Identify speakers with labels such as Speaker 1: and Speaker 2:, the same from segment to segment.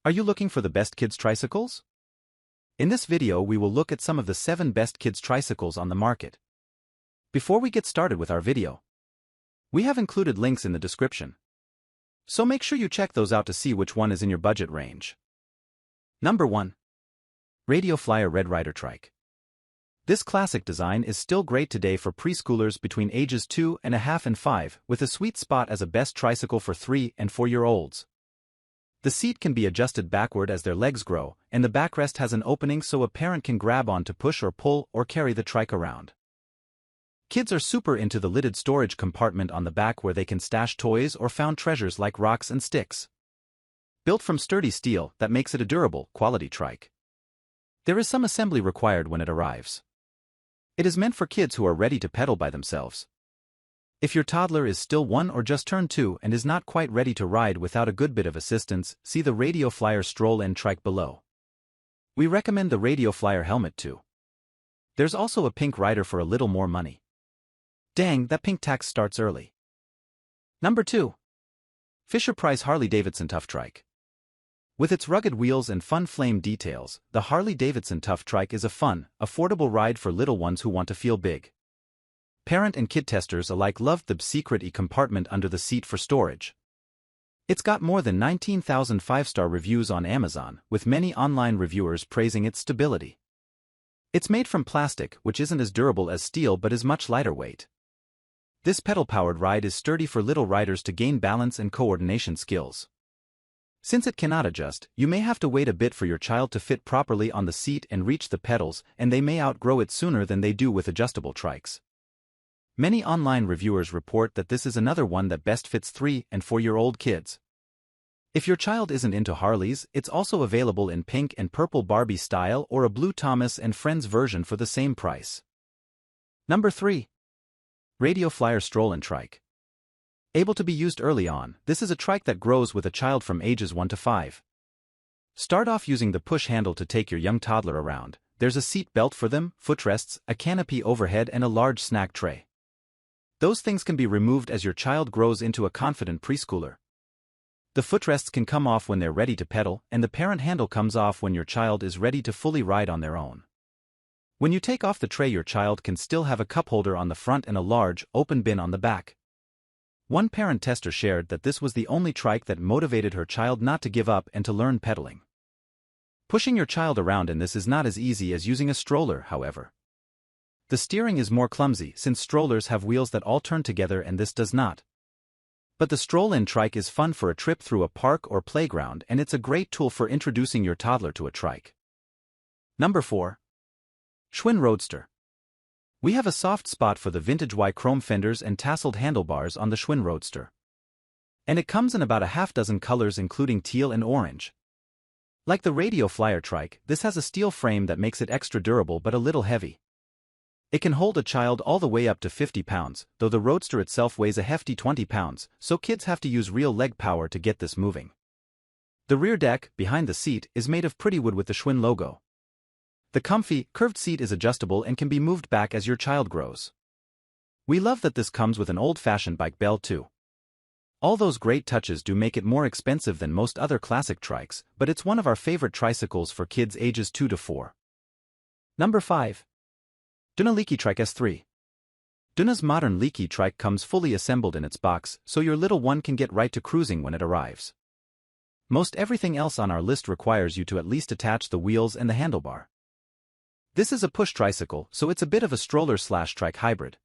Speaker 1: Are you looking for the best kids tricycles? In this video we will look at some of the 7 best kids tricycles on the market. Before we get started with our video, we have included links in the description, so make sure you check those out to see which one is in your budget range. Number 1. Radio Flyer Red Rider Trike. This classic design is still great today for preschoolers between ages 2.5 and 5, with a sweet spot as a best tricycle for 3- and 4-year-olds. The seat can be adjusted backward as their legs grow, and the backrest has an opening so a parent can grab on to push or pull or carry the trike around. Kids are super into the lidded storage compartment on the back where they can stash toys or found treasures like rocks and sticks. Built from sturdy steel, that makes it a durable, quality trike. There is some assembly required when it arrives. It is meant for kids who are ready to pedal by themselves. If your toddler is still 1 or just turned 2 and is not quite ready to ride without a good bit of assistance, see the Radio Flyer Stroll and Trike below. We recommend the Radio Flyer helmet too. There's also a pink rider for a little more money. Dang, that pink tax starts early. Number 2. Fisher-Price Harley-Davidson Tough Trike. With its rugged wheels and fun flame details, the Harley-Davidson Tough Trike is a fun, affordable ride for little ones who want to feel big. Parent and kid testers alike loved the secret compartment under the seat for storage. It's got more than 19,000 5-star reviews on Amazon, with many online reviewers praising its stability. It's made from plastic, which isn't as durable as steel but is much lighter weight. This pedal-powered ride is sturdy for little riders to gain balance and coordination skills. Since it cannot adjust, you may have to wait a bit for your child to fit properly on the seat and reach the pedals, and they may outgrow it sooner than they do with adjustable trikes. Many online reviewers report that this is another one that best fits 3- and 4-year-old kids. If your child isn't into Harleys, it's also available in pink and purple Barbie style or a blue Thomas and Friends version for the same price. Number 3. Radio Flyer Stroll and Trike. Able to be used early on, this is a trike that grows with a child from ages 1 to 5. Start off using the push handle to take your young toddler around. There's a seat belt for them, footrests, a canopy overhead and a large snack tray. Those things can be removed as your child grows into a confident preschooler. The footrests can come off when they're ready to pedal, and the parent handle comes off when your child is ready to fully ride on their own. When you take off the tray, your child can still have a cup holder on the front and a large, open bin on the back. One parent tester shared that this was the only trike that motivated her child not to give up and to learn pedaling. Pushing your child around in this is not as easy as using a stroller, however. The steering is more clumsy since strollers have wheels that all turn together and this does not. But the stroll-in trike is fun for a trip through a park or playground, and it's a great tool for introducing your toddler to a trike. Number 4. Schwinn Roadster. We have a soft spot for the vintage Y chrome fenders and tasseled handlebars on the Schwinn Roadster. And it comes in about a half-dozen colors including teal and orange. Like the Radio Flyer Trike, this has a steel frame that makes it extra durable but a little heavy. It can hold a child all the way up to 50 pounds, though the Roadster itself weighs a hefty 20 pounds, so kids have to use real leg power to get this moving. The rear deck, behind the seat, is made of pretty wood with the Schwinn logo. The comfy, curved seat is adjustable and can be moved back as your child grows. We love that this comes with an old-fashioned bike bell too. All those great touches do make it more expensive than most other classic trikes, but it's one of our favorite tricycles for kids ages 2 to 4. Number 5. Doona Liki Trike S3. Doona's modern Liki trike comes fully assembled in its box, so your little one can get right to cruising when it arrives. Most everything else on our list requires you to at least attach the wheels and the handlebar. This is a push tricycle, so it's a bit of a stroller/trike hybrid.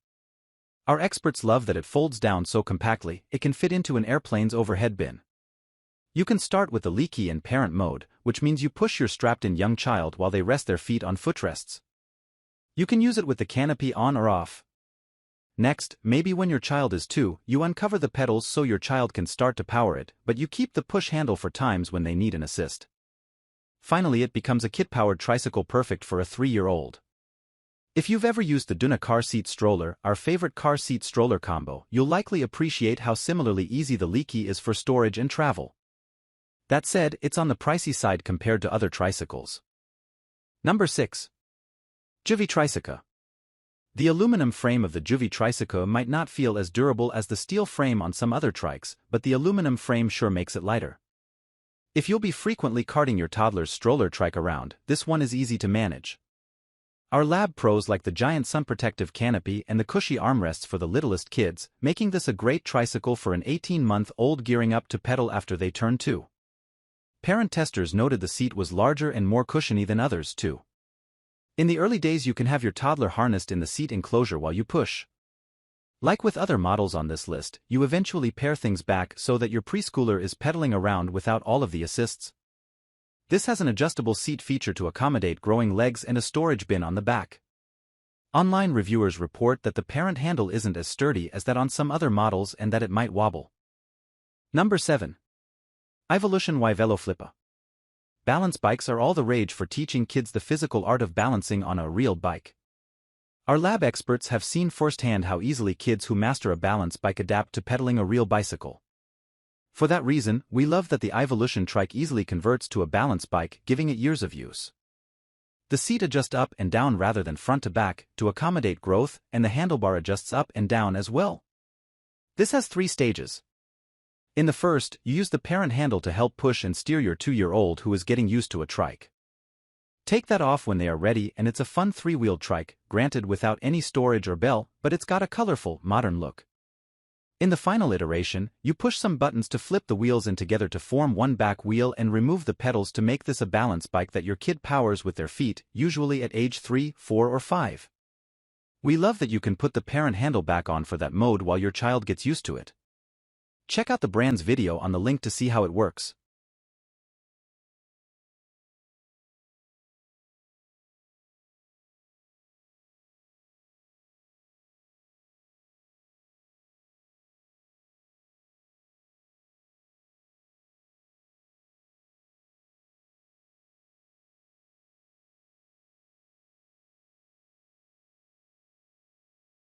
Speaker 1: Our experts love that it folds down so compactly, it can fit into an airplane's overhead bin. You can start with the Liki in parent mode, which means you push your strapped-in young child while they rest their feet on footrests. You can use it with the canopy on or off. Next, maybe when your child is 2, you uncover the pedals so your child can start to power it, but you keep the push handle for times when they need an assist. Finally, it becomes a kid-powered tricycle perfect for a 3-year-old. If you've ever used the Doona car seat stroller, our favorite car seat stroller combo, you'll likely appreciate how similarly easy the Liki is for storage and travel. That said, it's on the pricey side compared to other tricycles. Number 6. Jovi Trica. The aluminum frame of the Jovi Trica might not feel as durable as the steel frame on some other trikes, but the aluminum frame sure makes it lighter. If you'll be frequently carting your toddler's stroller trike around, this one is easy to manage. Our lab pros like the giant sun protective canopy and the cushy armrests for the littlest kids, making this a great tricycle for an 18-month-old gearing up to pedal after they turn 2. Parent testers noted the seat was larger and more cushiony than others too. In the early days you can have your toddler harnessed in the seat enclosure while you push. Like with other models on this list, you eventually pare things back so that your preschooler is pedaling around without all of the assists. This has an adjustable seat feature to accommodate growing legs and a storage bin on the back. Online reviewers report that the parent handle isn't as sturdy as that on some other models and that it might wobble. Number 7. iVolution Y-Veloflippa. Balance bikes are all the rage for teaching kids the physical art of balancing on a real bike. Our lab experts have seen firsthand how easily kids who master a balance bike adapt to pedaling a real bicycle. For that reason, we love that the iVolution Trike easily converts to a balance bike, giving it years of use. The seat adjusts up and down rather than front to back to accommodate growth, and the handlebar adjusts up and down as well. This has 3 stages. In the first, you use the parent handle to help push and steer your 2-year-old who is getting used to a trike. Take that off when they are ready and it's a fun 3-wheeled trike, granted without any storage or bell, but it's got a colorful, modern look. In the final iteration, you push some buttons to flip the wheels in together to form one back wheel and remove the pedals to make this a balance bike that your kid powers with their feet, usually at age 3, 4 or 5. We love that you can put the parent handle back on for that mode while your child gets used to it. Check out the brand's video on the link to see how it works.